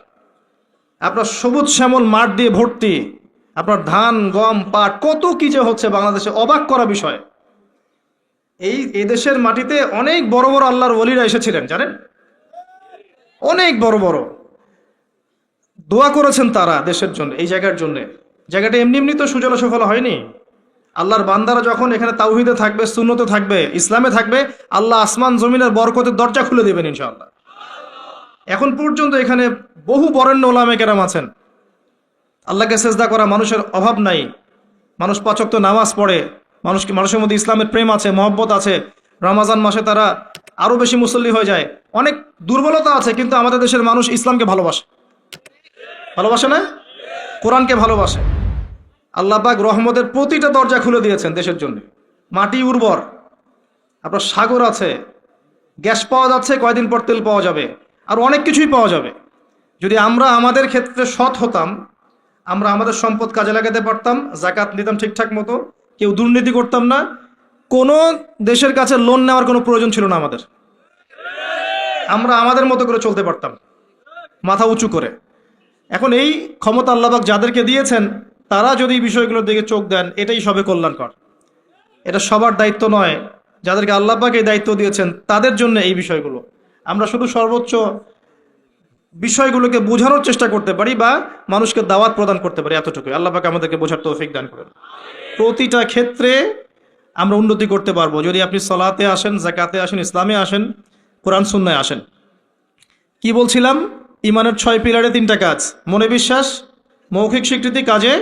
আপনার সবুজ শ্যামল মাঠ দিয়ে ভর্তি, আপনার ধান, গম, পাট, কত কি যে হচ্ছে বাংলাদেশে, অবাক করা বিষয়। এই দেশের মাটিতে অনেক বড় বড় আল্লাহর ওলিরা এসেছিলেন, জানেন? অনেক বড় বড় দোয়া করেছেন তারা দেশের জন্য, এই জায়গার জন্য। জায়গাটা এমনি এমনি তো সুজলা সুফলা হয়নি। আল্লাহর বান্দারা যখন এখানে তাওহীদে থাকবে, সুন্নতে থাকবে, ইসলামে থাকবে, আল্লাহ আসমান জমিনের বরকতের দরজা খুলে দেবেন ইনশাআল্লাহ। এখন পর্যন্ত এখানে বহু বরেণ্য ওলামা কেরাম আছেন, আল্লাহকে সেজদা করা মানুষের অভাব নাই, মানুষ ৫ ওয়াক্ত নামাজ পড়ে, মানুষের মধ্যে ইসলামের প্রেম আছে, মহব্বত আছে। রমাজান মাসে তারা আরো বেশি মুসল্লি হয়ে যায়। অনেক দুর্বলতা আছে, কিন্তু আমাদের দেশের মানুষ ইসলামকে ভালোবাসে না, কোরআনকে ভালোবাসে। আল্লাহ পাক রহমতের প্রতিটা দরজা খুলে দিয়েছেন দেশের জন্য। মাটি উর্বর, আপনার সাগর আছে, গ্যাস পাওয়া যাচ্ছে, কয়দিন পর তেল পাওয়া যাবে, আর অনেক কিছুই পাওয়া যাবে। যদি আমরা আমাদের ক্ষেত্রে সৎ হতাম, আমরা আমাদের সম্পদ কাজে লাগাতে পারতাম, জাকাত নিতাম ঠিকঠাক মতো, কেউ দুর্নীতি করতাম না, কোনো দেশের কাছে লোন নেওয়ার কোনো প্রয়োজন ছিল না আমাদের। আমরা আমাদের মতো করে চলতে পারতাম, মাথা উঁচু করে। এখন এই ক্ষমতা আল্লাহ পাক যাদেরকে দিয়েছেন, তারা যদি এই বিষয়গুলোর দিকে চোখ দেন, এটাই সবে কল্যাণকর। এটা সবার দায়িত্ব নয়, যাদেরকে আল্লাহ পাক এই দায়িত্ব দিয়েছেন তাদের জন্য এই বিষয়গুলো। আমরা শুধু সর্বোচ্চ বিষয়গুলোকে বোঝানোর চেষ্টা করতে পারি বা মানুষকে দাওয়াত প্রদান করতে পারি, এতটুকুই। আল্লাহ পাক আমাদেরকে বোঝার তৌফিক দান করেন। প্রতিটা ক্ষেত্রে আমরা উন্নতি করতে পারবো যদি আপনি সালাতে আসেন, যাকাতে আসেন, ইসলামে আসেন, কোরআন সুন্নায় আসেন। কি বলছিলাম? ইমানের 6 পিলারে 3টা কাজ: মনে বিশ্বাস, মৌখিক স্বীকৃতি, কাজে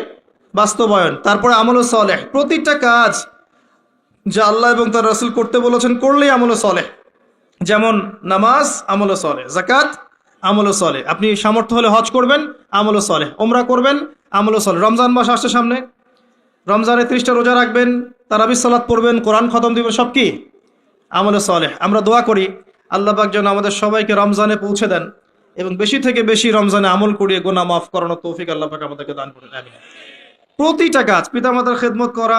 বাস্তবায়ন, তারপরে আমল সালেহ। প্রতিটা কাজ যা আল্লাহ এবং তার রাসূল করতে বলেছেন করলেই আমল সালেহ। যেমন নামাজ আমল সালেহ, যাকাত আমল সালেহ, আপনি সামর্থ্য হলে হজ করবেন, আমল সালেহ, ওমরা করবেন, আমল সালেহ। রমজান মাস আসছে সামনে, রমজানে 30টা রোজা রাখবেন, তারাবির সালাত পড়বেন, কোরআন খতম দিবেন, সব কি আমল সালেহ। আমরা দোয়া করি আল্লাহ পাক যেন আমাদের সবাইকে রমজানে পৌঁছে দেন এবং বেশি থেকে বেশি রমজানে আমল করিয়ে গুনাহ মাফ করানোর তৌফিক আল্লাহ পাক আমাদেরকে দান করেন। আমিন। প্রতিটা কাজ পিতামাতার খেদমত করা,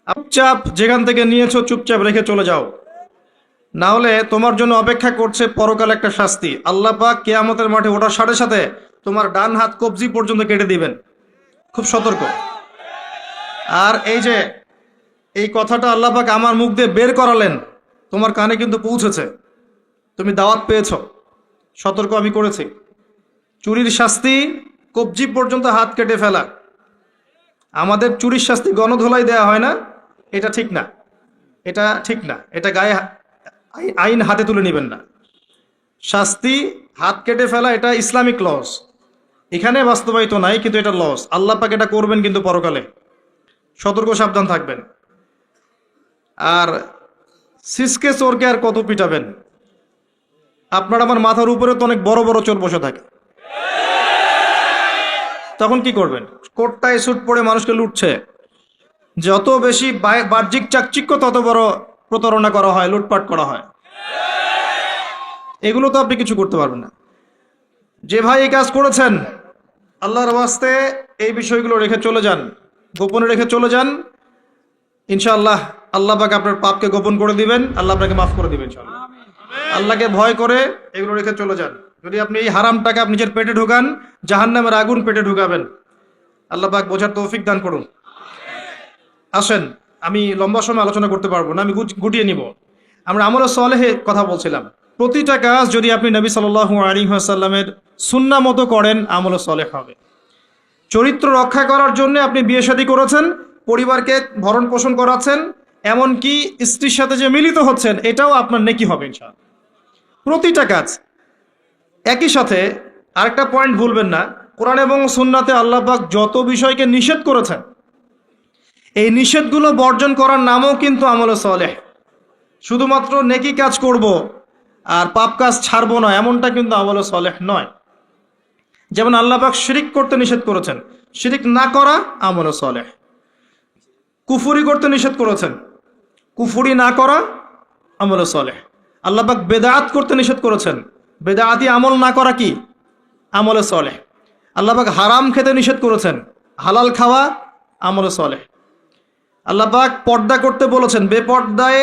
চুপচাপ যেখান থেকে নিয়েছো চুপচাপ রেখে চলে যাও, না হলে তোমার জন্য অপেক্ষা করছে পরকাল একটা শাস্তি। আল্লাহ পাক কিয়ামতের মাঠে ওঠার সাথে সাথে তোমার ডান হাত কবজি পর্যন্ত কেটে দিবেন। খুব সতর্ক। আর এই কথাটা আল্লাহ পাক আমার মুখ দিয়ে বের করালেন, তোমার কানে কিন্তু পৌঁছেছে, তুমি দাওয়াত পেয়েছো। সতর্ক আমি করেছি। চুরির শাস্তি কবজি পর্যন্ত হাত কেটে ফেলা। আমাদের চুরির শাস্তি গণধোলাই দেয়া হয় না, এটা ঠিক না, এটা ঠিক না। এটা গায়ে আইন হাতে তুলে নেবেন না। শাস্তি হাত কেটে ফেলা এটা ইসলামিক লস, এখানে বাস্তবায়িত নাই, কিন্তু এটা লস। আল্লাহ পাক এটা করবেন কিন্তু পরকালে। সতর্ক, সাবধান থাকবেন। আর সিসকে চোরকে আর কত পিটাবেন? আপনার আমার মাথার উপরে তো অনেক বড় বড় চোর বসে থাকে, তখন কি করবেন? কোটটায় স্যুট পরে মানুষকে লুটছে। যত বেশি বাহ্যিক চাকচিক্য তত বড় প্রতারণা করা হয়, লুটপাট করা হয়। এগুলো তো আপনি কিছু করতে পারবেন না। যে ভাই এই কাজ করেছেন, আল্লাহর ওয়াস্তে এই বিষয়গুলো রেখে চলে যান, গোপনে রেখে চলে যান। ইনশাআল্লাহ আল্লাহ পাক আপনার পাপকে গোপন করে দিবেন, আল্লাহ আপনাকে মাফ করে দিবেন ইনশাআল্লাহ। আল্লাহকে ভয় করে এগুলো রেখে চলে যান। যদি আপনি এই হারাম টাকা আপনি নিজের পেটে ঢুকান, জাহান্নামের আগুন পেটে ঢুকাবেন। আল্লাহ পাক বোঝার তৌফিক দান করুন। আসেন, আমি লম্বা সময় আলোচনা করতে পারবো না, আমি গুটিয়ে নিব। আমরা আমলে সালেহে কথা বলছিলাম। প্রতিটা কাজ যদি আপনি নবী সাল্লাল্লাহু আলাইহি ওয়াসাল্লামের সুন্নাহ মতো করেন, আমলে সালেহ হবে। চরিত্র রক্ষা করার জন্য আপনি বিয়ে শাদী করেছেন, পরিবারকে ভরণ পোষণ করাচ্ছেন, এমনকি স্ত্রীর সাথে যে মিলিত হচ্ছেন, এটাও আপনার নেকি হবে ইনশাআল্লাহ। প্রতিটা কাজ। একই সাথে আরেকটা পয়েন্ট ভুলবেন না, কোরআন এবং সুন্নাতে আল্লাহ পাক যত বিষয়কে নিষেধ করেছেন, এই নিষেধগুলো বর্জন করার নামও কিন্তু আমলে সালেহ। শুধুমাত্র নেকি কাজ করব আর পাপ কাজ ছাড়বো না, এমনটা কিন্তু আমলে সালেহ নয়। যেমন আল্লাহ পাক শিরিক করতে নিষেধ করেছেন, শিরিক না করা আমলে সালেহ। কুফরি করতে নিষেধ করেছেন, কুফরি না করা আমলে সালেহ। আল্লাহ পাক বেদাত করতে নিষেধ করেছেন, বেদাতি আমল না করা কি? আমলে সালেহ। আল্লাহ পাক হারাম খেতে নিষেধ করেছেন, হালাল খাওয়া আমলে সালেহ। আল্লাহ পাক পর্দা করতে বলেছেন, বেপর্দায়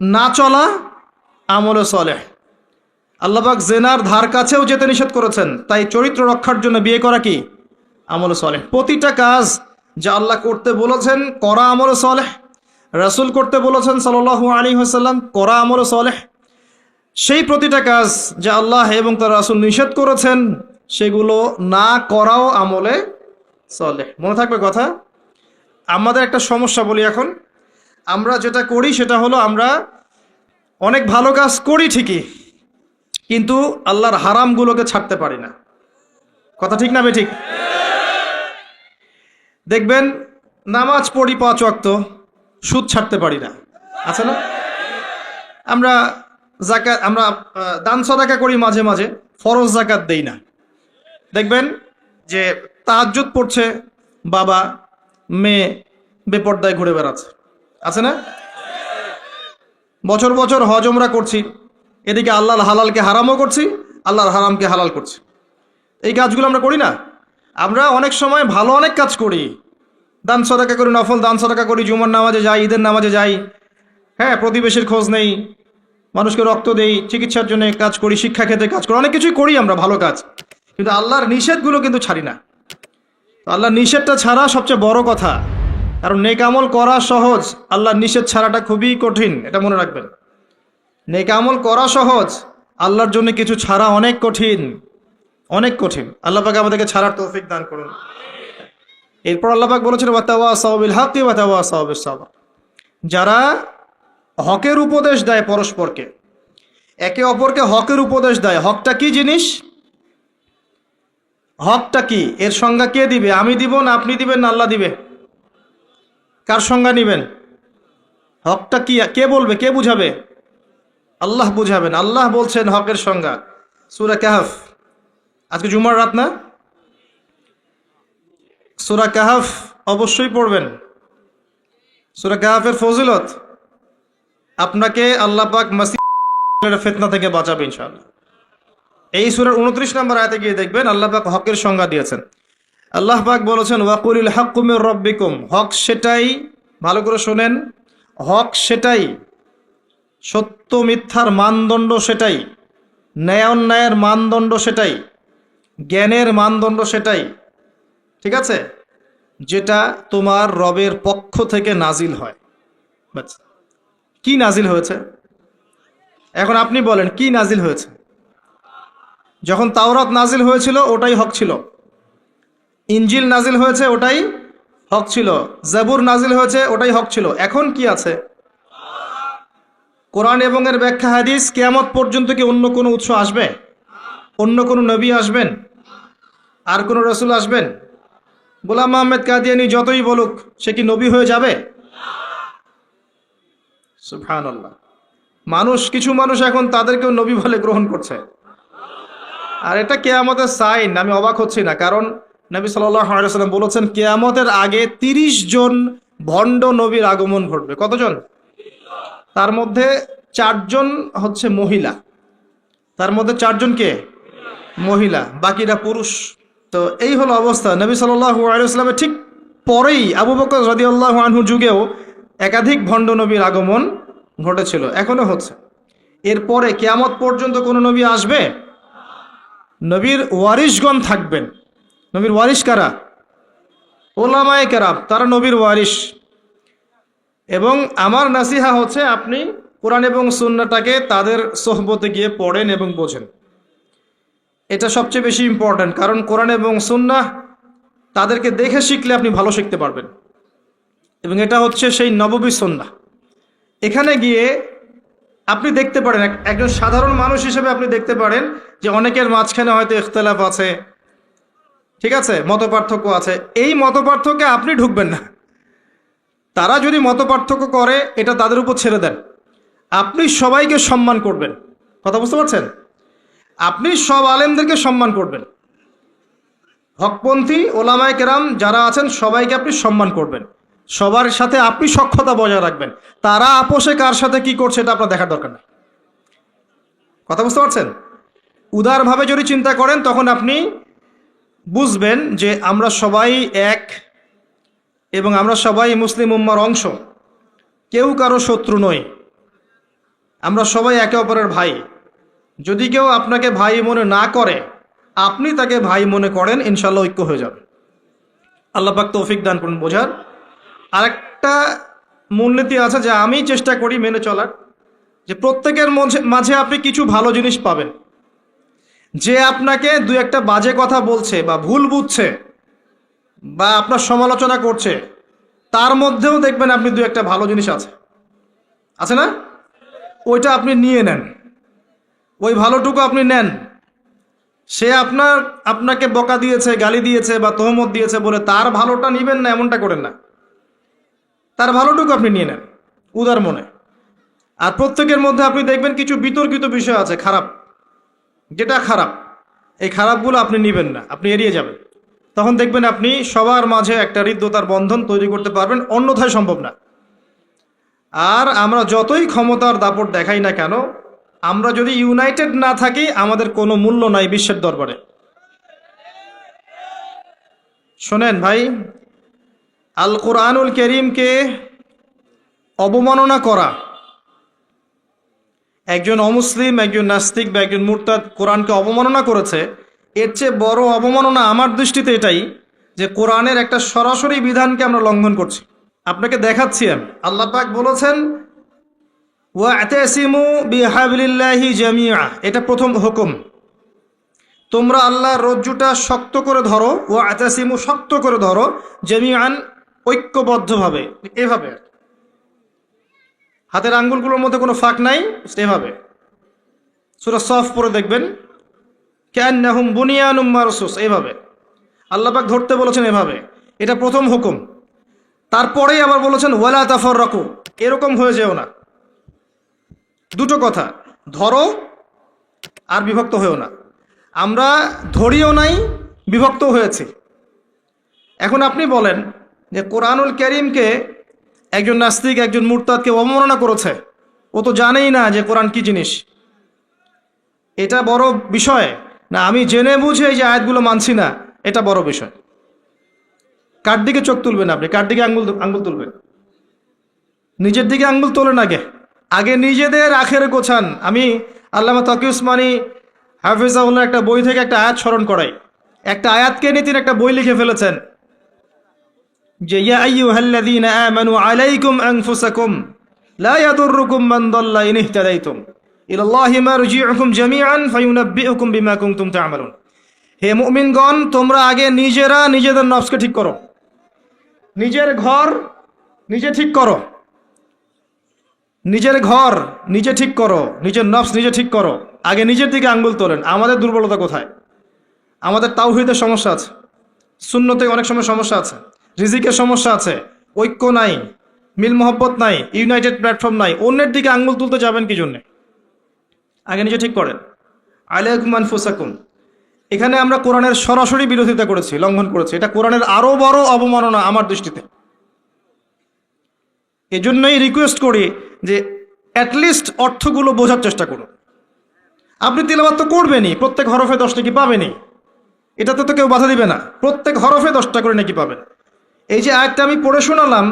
না চলা আমলে সালেহ। আল্লাহ পাক জেনার ধার কাছেও যেতে নিষেধ করেছেন, তাই চরিত্র রক্ষার জন্য বিয়ে করা কি? আমলে সালেহ। প্রতিটা কাজ যা আল্লাহ করতে বলেছেন করা আমলে সালেহ, রাসূল করতে বলেছেন সাল্লাল্লাহু আলাইহি ওয়াসাল্লাম করা আমলে সালেহ। সেই প্রতিটা কাজ যা আল্লাহ এবং তার রাসূল নিষেধ করেছেন, সেগুলো না করাও আমলে সালেহ। মনে থাকবে কথা। আমাদের একটা সমস্যা বলি এখন, আমরা যেটা করি সেটা হলো আমরা অনেক ভালো কাজ করি ঠিকই, কিন্তু আল্লাহর হারামগুলোকে ছাড়তে পারি না। কথা ঠিক না বেঠিক? দেখবেন নামাজ পড়ি 5 ওয়াক্ত, সুদ ছাড়তে পারি না, আছে না? আমরা যাকাত, আমরা দান সদাকা করি মাঝে মাঝে, ফরজ যাকাত দেই না। দেখবেন যে তাহাজ্জুদ পড়ছে বাবা, মেয়ে বেপর্দায় ঘুরে বেড়াচ্ছে, আছে না? বছর বছর হজ ওমরা করছি, এদিকে আল্লাহর হালালকে হারামও করছি, আল্লাহর হারামকে হালাল করছি। এই কাজগুলো আমরা করি না। আমরা অনেক সময় ভালো অনেক কাজ করি, দান সদাকা করি, নফল দান সদাকা করি, জুমার নামাজে যাই, ঈদের নামাজে যাই, হ্যাঁ, প্রতিবেশীর খোঁজ নেই, মানুষকে রক্ত দেই, চিকিৎসার জন্য কাজ করি, শিক্ষা ক্ষেত্রে কাজ করি, অনেক কিছুই করি আমরা ভালো কাজ, কিন্তু আল্লাহর নিষেধগুলো কিন্তু ছাড়ি না। আল্লাহর নিষেধটা ছাড়া সবচেয়ে বড় কথা, কারণ নেক আমল করা সহজ, আল্লাহর নিষেধ ছাড়াটা খুবই কঠিন, এটা মনে রাখবেন। নেক আমল করা সহজ, আল্লাহর জন্য কিছু ছাড়া অনেক কঠিন, অনেক কঠিন। আল্লাহ পাক আমাদেরকে ছাড়ার তৌফিক দান করুন। এরপর আল্লাহ পাক বলেছেন, ওয়াতাওয়াসাউ বিল হাক্কি ওয়াতাওয়াসাউ বিস সাবর। যারা হকের উপদেশ দেয় পরস্পরকে, একে অপরকে হকের উপদেশ দেয়। হকটা কি জিনিস? হকটা কি? এর সংজ্ঞা কে দিবে? আমি দিব না আপনি দিবেন না আল্লাহ দিবে? কার সংজ্ঞা নিবেন? হকটা কি কে বলবে, কে বুঝাবে? আল্লাহ বুঝাবেন। আল্লাহ বলছেন হকের সংজ্ঞা, সূরা কাহফ। আজকে জুমার রাত না? সূরা কাহফ অবশ্যই পড়বেন। সূরা কাহফের ফজিলত আপনাকে আল্লাহ পাক ফিতনা থেকে বাঁচাবে ইনশাআল্লাহ। এই সূরার 29 নম্বর আয়াতে গিয়ে দেখবেন আল্লাহ পাক হকের সংজ্ঞা দিয়েছেন। আল্লাহ পাক বলেছেন ওয়াকুলিল হাক্কু মির রাব্বিকুম, হক সেটাই, ভালো করে শোনেন, হক সেটাই, সত্য মিথ্যার মানদণ্ড সেটাই, ন্যায় অন্যায়ের মানদণ্ড সেটাই, জ্ঞানের মানদণ্ড সেটাই, ঠিক আছে, যেটা তোমার রবের পক্ষ থেকে নাজিল হয়। বাস। কি নাজিল হয়েছে? এখন আপনি বলেন কি নাজিল হয়েছে? যখন তাওরাত নাজিল হয়েছিল ওটাই হক ছিল, ইনজিল নাজিল হয়েছে ওটাই হক ছিল, জাবুর নাজিল হয়েছে ওটাই হক ছিল। এখন কি আছে? কোরআন এবং এর ব্যাখ্যা হাদিস। কিয়ামত পর্যন্ত কি অন্য কোনো উৎস আসবে? অন্য কোনো নবী আসবেন? আর কোনো রসুল আসবেন? গোলাম আহমেদ কাদিয়ানি যতই বলুক, সে কি নবী হয়ে যাবে? সুবহানাল্লাহ। কিছু মানুষ এখন তাদেরকেও নবী বলে গ্রহণ করছে। আর এটা কিয়ামতের সাইন। আমি অবাক হচ্ছি না, কারণ নবী সাল্লাল্লাহু আলাইহি ওয়াসাল্লাম বলেছেন কিয়ামতের আগে 30 জন ভণ্ড নবীর আগমন ঘটবে। কতজন? তার মধ্যে 4 জন হচ্ছে মহিলা, তার মধ্যে 4 জন কে? মহিলা, বাকিরা পুরুষ। তো এই হলো অবস্থা। নবী সাল্লাল্লাহু আলাইহি ওয়াসাল্লামের ঠিক পরেই আবু বকর রাদিয়াল্লাহু আনহু যুগেও একাধিক ভণ্ড নবীর আগমন ঘটেছিল, এখনো হচ্ছে। এরপরে কিয়ামত পর্যন্ত কোন নবী আসবে? নবীর ওয়ারিশগণ থাকবেন। নবীর ওয়ারিশ কারা? ওলামায়ে কেরাম, তারা নবীর ওয়ারিশ। এবং আমার নাসিহা হচ্ছে আপনি কোরআন এবং সুন্নাহটাকে তাদের সোহবতে গিয়ে পড়েন এবং বোঝেন। এটা সবচেয়ে বেশি ইম্পর্ট্যান্ট, কারণ কোরআন এবং সুন্নাহ তাদেরকে দেখে শিখলে আপনি ভালো শিখতে পারবেন। এবং এটা হচ্ছে সেই নববী সুন্নাহ। এখানে গিয়ে আপনি দেখতে পারেন, একজন সাধারণ মানুষ হিসেবে আপনি দেখতে পারেন যে অনেকের মাঝখানে হয়তো ইখতিলাফ আছে, ঠিক আছে, মত পার্থক্য আছে। এই মত পার্থক্যে আপনি ঢুকবেন না। তারা যদি মত পার্থক্য করে এটা তাদের উপর ছেড়ে দেন। আপনি সবাইকে সম্মান করবেন। কথা বুঝতে পারছেন? আপনি সব আলেমদেরকে সম্মান করবেন। হকপন্থী ওলামায়ে কেরাম যারা আছেন সবাইকে আপনি সম্মান করবেন। সবার সাথে আপনি সখ্যতা বজায় রাখবেন। তারা আপোষে কার সাথে কি করছে এটা আপনার দেখার দরকার নেই। কথা বুঝতে পারছেন? উদারভাবে যদি চিন্তা করেন তখন আপনি বুঝবেন যে আমরা সবাই এক এবং আমরা সবাই মুসলিম উম্মার অংশ। কেউ কারো শত্রু নই, আমরা সবাই একে অপরের ভাই। যদি কেউ আপনাকে ভাই মনে না করে, আপনি তাকে ভাই মনে করেন, ইনশাল্লাহ ঐক্য হয়ে যাবে। আল্লাহ পাক তৌফিক দান করুন বোঝার। আরেকটা মূলনীতি আছে যা আমি চেষ্টা করি মেনে চলার, যে প্রত্যেকের মাঝে আপনি কিছু ভালো জিনিস পাবেন। যে আপনাকে দু একটা বাজে কথা বলছে বা ভুল বুঝছে বা আপনার সমালোচনা করছে, তার মধ্যেও দেখবেন আপনি দু একটা ভালো জিনিস আছে না? ওইটা আপনি নিয়ে নেন, ওই ভালোটুকু আপনি নেন। সে আপনাকে বকা দিয়েছে, গালি দিয়েছে বা তহমত দিয়েছে বলে তার ভালোটা নিবেন না, এমনটা করেন না। তার ভালোটুকু আপনি নিয়ে নেন উদার মনে। আর প্রত্যেকের মধ্যে আপনি দেখবেন কিছু বিতর্কিত বিষয় আছে, খারাপ, যেটা খারাপ, এই খারাপগুলো আপনি নিবেন না, আপনি এড়িয়ে যাবেন। তখন দেখবেন আপনি সবার মাঝে একটা হৃদ্যতার বন্ধন তৈরি করতে পারবেন, অন্যথায় সম্ভব না। আর আমরা যতই ক্ষমতার দাপট দেখাই না কেন, আমরা যদি ইউনাইটেড না থাকি আমাদের কোনো মূল্য নাই বিশ্বের দরবারে। শোনেন ভাই, আল কোরআনুল কারীমকে অবমাননা করা, একজন অমুসলিম, একজন নাস্তিক বা একজন মুরতাদ কোরআনকে অবমাননা করেছে, এর চেয়ে বড় অবমাননা আমার দৃষ্টিতে এটাই যে কোরআনের একটা সরাসরি বিধানকে আমরা লঙ্ঘন করছি। আপনাকে দেখাচ্ছি আমি। আল্লাহ পাক বলেছেন ওয়া'তাসিমু বিহাবলিল্লাহি জামিআ, এটা প্রথম হুকুম। তোমরা আল্লাহর রজ্জুটা শক্ত করে ধরো, ওয়া'তাসিমু, শক্ত করে ধরো, জামিআন, ঐক্যবদ্ধভাবে, এভাবে হাতের আঙ্গুলগুলোর মধ্যে কোনো ফাঁক নাই, এভাবে। সূরা সফ পড়ে দেখবেন, কান্নাহুম বুনিয়ানুম মারসুস, এভাবে আল্লাহ পাক ধরতে বলেছেন, এভাবে। এটা প্রথম হুকুম। তারপরেই আবার বলেছেন ওয়ালা তাফাররাকু, এরকম হয়ে যেও না। দুটো কথা, ধরো আর বিভক্ত হয়েও না। আমরা ধরিও নাই, বিভক্ত হয়েছি। এখন আপনি বলেন যে কোরআনুল কারীমকে একজন নাস্তিক, একজন মুরতাদকে অবমাননা করেছে, ও তো জানেই না যে কোরআন কি জিনিস। এটা বড় বিষয় না আমি জেনে বুঝে এই যে আয়াতগুলো মানছি না, এটা বড় বিষয়। কার দিকে চোখ তুলবেন আপনি? কার দিকে আঙ্গুল তুলবেন? নিজের দিকে আঙ্গুল তোলেন আগে। আগে নিজেদের আখের গোছান। আমি আল্লামা তকি উসমানী হাফিজাহুল্লাহ একটা বই থেকে একটা আয়াত স্মরণ করাই। একটা আয়াতকে নিয়ে তিনি একটা বই লিখে ফেলেছেন যে ইয়া আইয়ুহাল্লাযীনা আমানু আলাইকুম আনফুসাকুম লা ইয়াদুররুকুম মান দাল্লা ইন ইহতাদাইতুম ইলাল্লাহি মারজিউকুম জামিআন ফায়ুনাব্বিউকুম বিমা কুনতুম তা'মালুন। হে মুমিনগণ, তোমরা আগে নিজেরা নিজেদের নফসকে ঠিক করো, নিজের ঘর নিজে ঠিক করো, নিজের ঘর নিজে ঠিক করো, নিজের নফস নিজে ঠিক করো। আগে নিজের দিকে আঙ্গুল তোলেন। আমাদের দুর্বলতা কোথায়? আমাদের তাওহীদের সমস্যা আছে, সুন্নতে অনেক সময় সমস্যা আছে, রিজিকের সমস্যা আছে, ঐক্য নাই, মিল মহব্বত নাই, ইউনাইটেড প্ল্যাটফর্ম নাই। অন্যের দিকে আঙ্গুল তুলতে যাবেন কি জন্যে? আগে নিজে ঠিক করেন। আলাইকুম আনফুসাকুম, এখানে আমরা কোরআনের সরাসরি বিরোধিতা করেছি, লঙ্ঘন করেছি। এটা কোরআনের আরো বড় অবমাননা আমার দৃষ্টিতে। এজন্যই রিকোয়েস্ট করি যে অ্যাটলিস্ট অর্থগুলো বোঝার চেষ্টা করুন। আপনি তিলাওয়াত তো করবেনই, প্রত্যেক হরফে 10 নাকি পাবেনই, এটাতে তো কেউ বাধা দিবে না। প্রত্যেক হরফে 10টা করে নাকি পাবেন। এই যে আয়াতটা আমি পড়ে শোনালাম,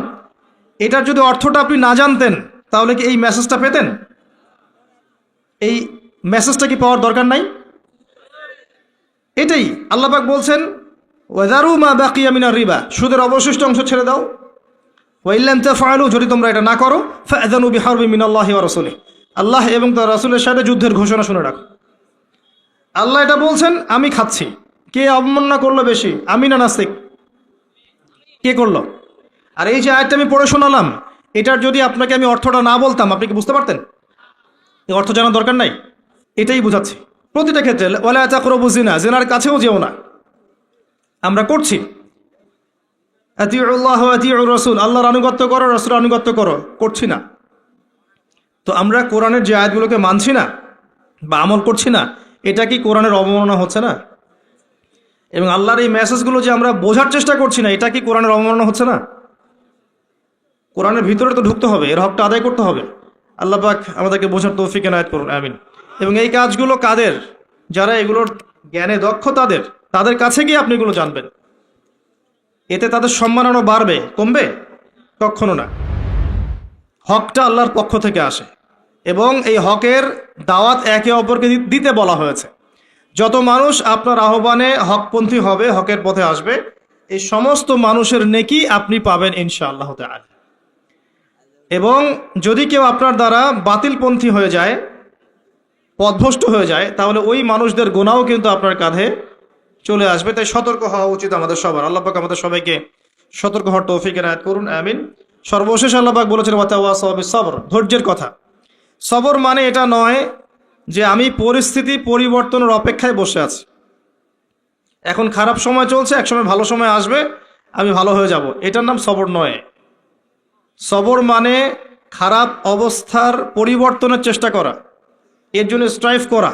এটার যদি অর্থটা আপনি না জানতেন তাহলে কি এই মেসেজটা পেতেন? এই মেসেজটা কি পাওয়ার দরকার নাই? এটাই আল্লাহ পাক বলছেন ওয়াযারু মা বাকিয়া মিনার রিবা, সুদের অবশিষ্ট অংশ ছেড়ে দাও। ওয়া ইল্লাম তাফআলু, যদি তোমরা এটা না করো ফাআযানু বিহারবিন মিনাল্লাহি ওয়া রাসূলিহি, আল্লাহ এবং তার রাসূলের সাথে যুদ্ধের ঘোষণা শুনে রাখো। আল্লাহ এটা বলছেন, আমি খাচ্ছি। কে অবমাননা করলো বেশি, আমি না নাস্তিক? কে করলো? আর এই যে আয়াতটা আমি পড়ে শোনালাম, এটার যদি আপনাকে আমি অর্থটা না বলতাম, আপনি কি বুঝতে পারতেন? এই অর্থ জানার দরকার নাই। এটাই বুঝাচ্ছি প্রতিটা ক্ষেত্রে। ওয়ালা তাকরাবু জিনা, জিনার কাছেও যেও না। আমরা করছি। আতিউল্লাহ ওয়া আতিউর রাসূল, আল্লাহর আনুগত্য করো, রাসূলের আনুগত্য করো, করছি না। তো আমরা কোরআনের যে আয়াতগুলোকে মানছি না বা আমল করছি না, এটা কি কোরআনের অবমাননা হচ্ছে না? এবং আল্লাহর এই মেসেজগুলো যে আমরা বোঝার চেষ্টা করছি না, এটা কি কোরআনের অবমাননা হচ্ছে না? কোরআনের ভিতরে তো ঢুকতে হবে, এর হকটা আদায় করতে হবে। আল্লাহ পাক আমাদেরকে বোঝার তৌফিক এনায়েত করুন, আমিন। এবং এই কাজগুলো কাদের? যারা এগুলোর জ্ঞানে দক্ষ, তাদের কাছে গিয়ে আপনি এগুলো জানবেন। এতে তাদের সম্মান আরও বাড়বে, কমবে? কখনো না। হকটা আল্লাহর পক্ষ থেকে আসে এবং এই হকের দাওয়াত একে অপরকে দিতে বলা হয়েছে। যত মানুষ আপনার আহ্বানে হকপন্থী হবে, হকের পথে আসবে, এই সমস্ত মানুষের নেকি আপনি পাবেন ইনশাআল্লাহ তাআলা। এবং যদি কেউ আপনার দ্বারা বাতিলপন্থী হয়ে যায়, পথভ্রষ্ট হয়ে যায়, তাহলে ওই মানুষদের গুনাহও কিন্তু আপনার কাঁধে চলে আসবে। তাই সতর্ক হওয়া উচিত আমাদের সবার। আল্লাহ পাক আমাদের সবাইকে সতর্ক হওয়ার তৌফিক এনায়েত করুন, আমিন। সর্বশেষ আল্লাহ পাক বলেছেন ওয়াতাওয়াসাউ বিস-সবর, ধৈর্যের কথা। সবর মানে এটা নয় যে আমি পরিস্থিতি পরিবর্তনের অপেক্ষায় বসে আছি, এখন খারাপ সময় চলছে, একসময় ভালো সময় আসবে, আমি ভালো হয়ে যাব, এটার নাম সবর নয়। সবর মানে খারাপ অবস্থার পরিবর্তনের চেষ্টা করা, এর জন্য স্ট্রাইভ করা।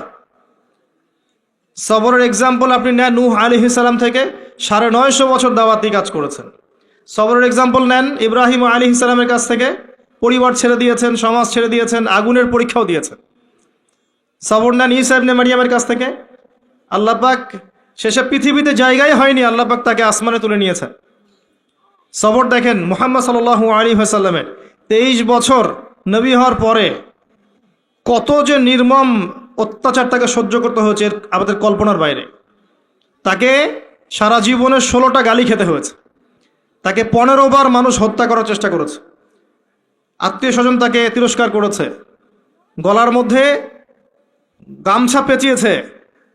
সবরের এক্সাম্পল আপনি নেন নূহ আলাইহিস সালাম থেকে 950 বছর দাওয়াতি কাজ করেছেন। সবরের এক্সাম্পল নেন ইব্রাহিম আলাইহিস সালামের কাছ থেকে, পরিবার ছেড়ে দিয়েছেন, সমাজ ছেড়ে দিয়েছেন, আগুনের পরীক্ষাও দিয়েছেন। সবর নেন ঈসা ইবনে মারইয়ামের কাছ থেকে, আল্লাহ পাক শেষে পৃথিবীতে জায়গায় হয়নি, আল্লাহ পাক তাকে আসমানে তুলে নিয়েছেন। সবর দেখেন মুহাম্মদ সাল্লাল্লাহু আলাইহি ওয়াসাল্লামের 23 বছর নবী হওয়ার পরে কত যে নির্মম অত্যাচার তাকে সহ্য করতে হয়েছে আমাদের কল্পনার বাইরে। তাকে সারা জীবনে 16টা গালি খেতে হয়েছে, তাকে 15 বার মানুষ হত্যা করার চেষ্টা করেছে, আত্মীয় স্বজন তাকে তিরস্কার করেছে, গলার মধ্যে গামছা পেঁচিয়েছে,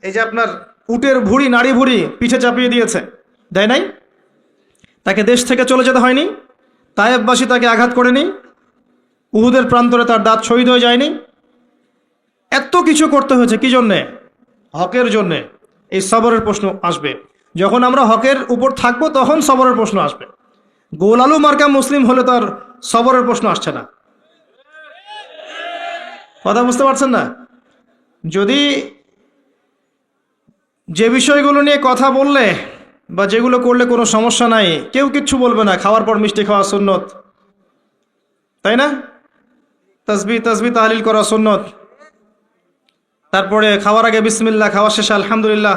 এই যে আপনার উটের ভুঁড়ি, নাড়ি ভুঁড়ি পিঠে চাপিয়ে দিয়েছে, দেয় নাই? তাকে দেশ থেকে চলে যেতে হয়নি, তায়েববাসী তাকে আঘাত করেনি, উহুদের প্রান্তরে তার দাঁত শহীদ হয়ে যায়নি। এত কিছু করতে হয়েছে কি জন্যে? হকের জন্যে। এই সবরের প্রশ্ন আসবে যখন আমরা হকের উপর থাকবো, তখন সবরের প্রশ্ন আসবে। গোল আলু মার্কা মুসলিম হলে তার সবরের প্রশ্ন আসছে না। কথা বুঝতে পারছেন না? যদি যে বিষয়গুলো নিয়ে কথা বললে বা যেগুলো করলে কোনো সমস্যা নাই, কেউ কিচ্ছু বলবে না, খাওয়ার পর মিষ্টি খাওয়া সুন্নত, তাই না? তাসবিহ তাহলিল করা সুন্নত, তারপরে খাওয়ার আগে বিসমিল্লাহ, খাওয়া শেষে আলহামদুলিল্লাহ।